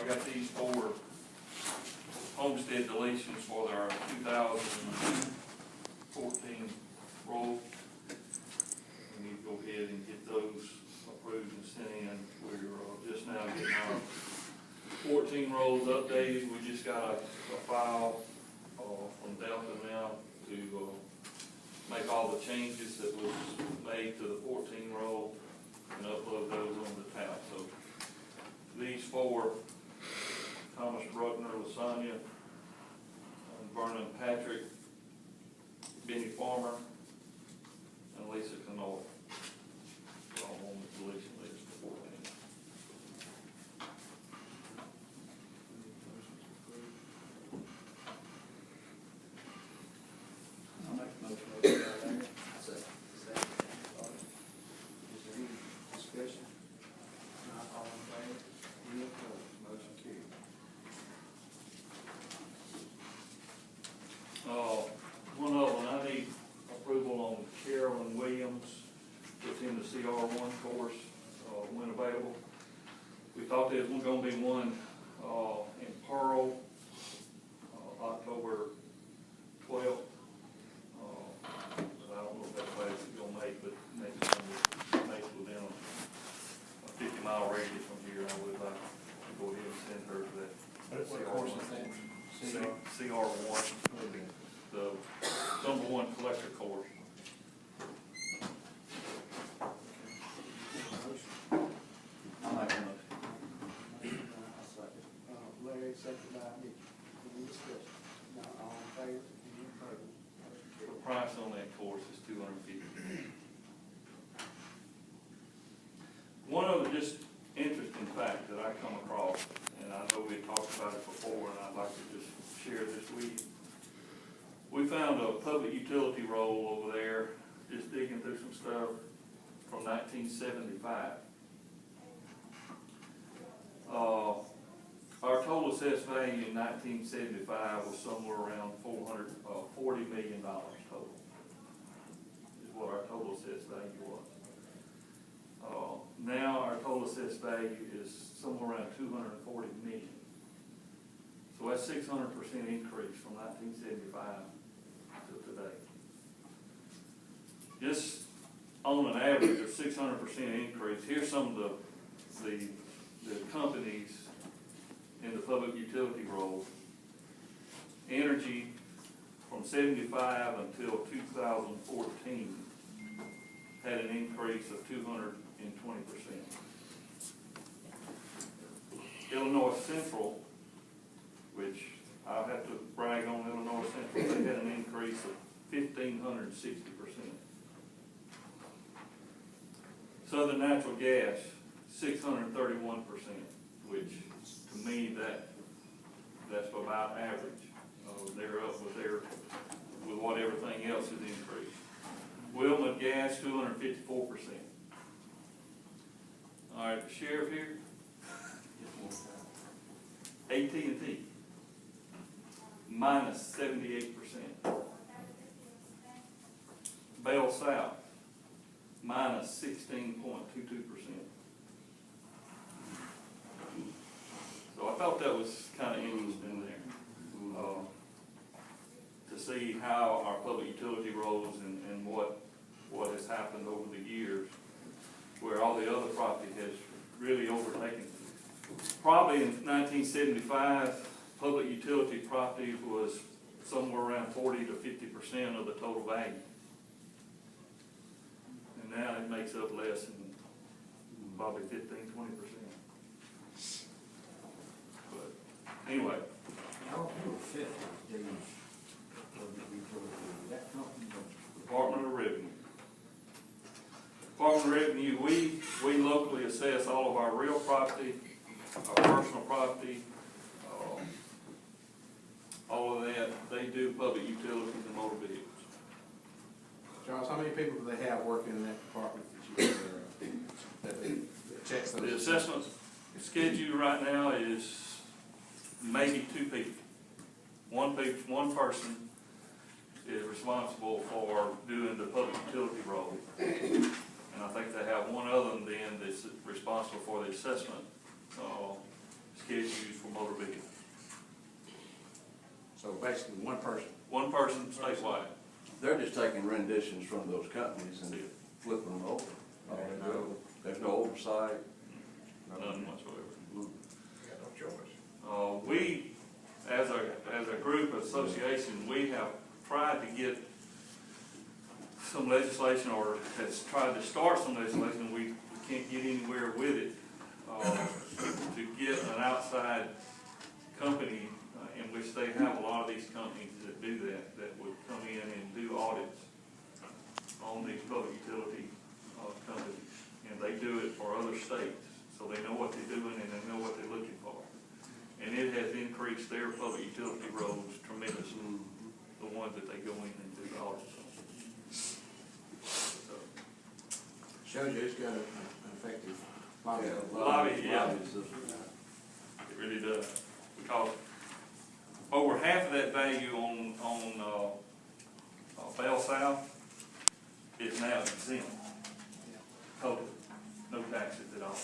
got these four homestead deletions for our 2014 roll. We need to go ahead and get those approved and sent in. We're just now getting our 14 rolls updated. We just got a file from Delta now to make all the changes that was made to the 14 roll and upload those on the tab. So these four, Thomas Bruckner, Lasagna, Vernon Patrick, Benny Farmer, and Lisa Canoy. All on the deletion list for 14. I'll make a motion to go there. Second. Is there any discussion? Not all in favor? Any opposed? Motion carried. One of them, I need approval on Carolyn Williams within the CR1 course, when available. We thought there was going to be one in Pearl, October 12th. I don't know if that class is going to make, but maybe some makes within a 50-mile radius from here. I would like to go ahead and send her to that. What course is that? CR1, the #1 collector course. I'll make a motion. Larry, second by me. Any discussion? Not all in favor? Any opposed? Motion The carried. price on that course is $250. One other just interesting fact that I come across, and I know we had talked about it before, and I'd like to just share this with you. We found a public utility roll over there, just digging through some stuff from 1975. Our total assessed value in 1975 was somewhere around $40 million total, is what our total assessed value was. Now our total assessed value is somewhere around $240 million. So that's 600% increase from 1975 to today. Just on an average of 600% increase, here's some of the companies in the public utility role. Energy from 75 until 2014 had an increase of 220%. Illinois Central, which I'll have to brag on Illinois Central, they had an increase of 1,560%. Southern Natural Gas, 631%, which to me that's about average. They're up with what everything else has increased. Wilmot Gas, 254%. All right, the sheriff here, AT&T, minus 78%. Bell South, minus 16.22%. So I thought that was kind of interesting there, to see how our public utility rolls and what has happened over the years, where all the other property has really overtaken. Probably in 1975, public utility property was somewhere around 40 to 50% of the total value. And now it makes up less than probably 15–20%. But anyway. How fit these that company? Department of Revenue. Department of Revenue, we locally assess all of our real property, our personal property, all of that. They do public utilities and motor vehicles. Charles, how many people do they have working in that department that checks those? The assessment schedule right now is maybe 2 people. One person is responsible for doing the public utility role. And I think they have one other than that's responsible for the assessment schedules for motor vehicles. So basically, one person. One person statewide. They're just taking renditions from those companies and flipping them over. There's no oversight. None whatsoever. Got no choice. We, as a group association, we have tried to get some legislation, or has tried to start some legislation, we can't get anywhere with it, to get an outside company, in which they have a lot of these companies that do that would come in and do audits on these public utility companies. And they do it for other states, so they know what they're doing and they know what they're looking for. And it has increased their public utility rolls tremendously, the ones that they go in and do audits on. So, Shows you it's got an effective lobby. Lobby, yeah. Lobby system. It really does, because over half of that value on Bell South is now exempt, totally, no taxes at all.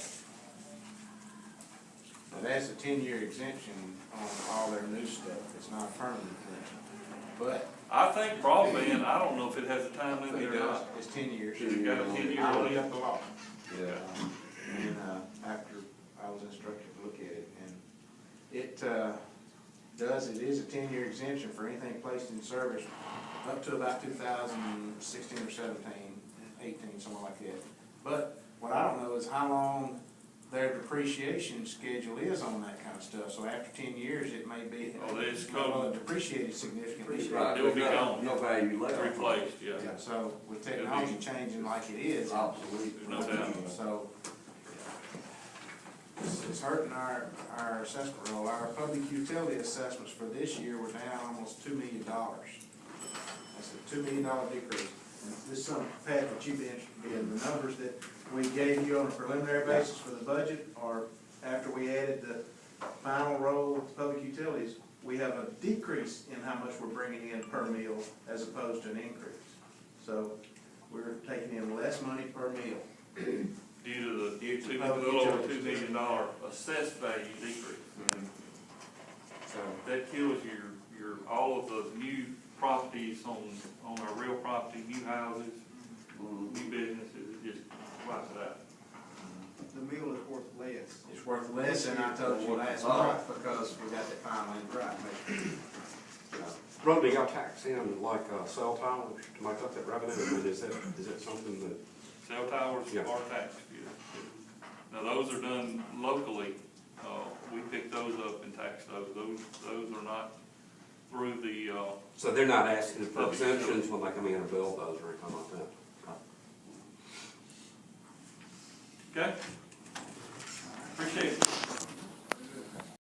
Now, that's a 10-year exemption on all their new stuff. It's not a permanent exemption. But I think broadband, I don't know if it has a time limit it or does, not. it's 10 years. It's got a 10-year I looked limit. up the law. Yeah. And after I was instructed to look at it, and it it is a 10-year exemption for anything placed in service up to about 2016 or 17, 18, something like that. But what I don't know is how long their depreciation schedule is on that kind of stuff. So after 10 years, it may be, Oh, it's well, depreciated significantly. Right, It will be there's gone. no value left. Replaced, yeah. Yeah, so with technology changing like it is, Obsolete. No doubt. so it's hurting our assessment roll. Our public utility assessments for this year were down almost $2 million. That's a $2 million decrease. And this is some, Pat, that you've been interested in, the numbers that we gave you on a preliminary basis for the budget, or after we added the final roll of public utilities, we have a decrease in how much we're bringing in per meal as opposed to an increase. So we're taking in less money per meal. Due to Due to the public little over utilities. $2 million assessed value decrease. So, That kills your, all of the new properties on our real property, new houses, new businesses, it just wipes it out. The meal is worth less. it's worth less than I told you last month because we got that final in right. Ron, do y'all tax in like cell towers to make up that revenue? I mean, is that something that, Cell towers Yeah. are taxed, yeah. Now, those are done locally, we pick those up and tax those, those are not through the, so they're not asking for exemptions when they come in and build those or anything like that? okay? Appreciate it.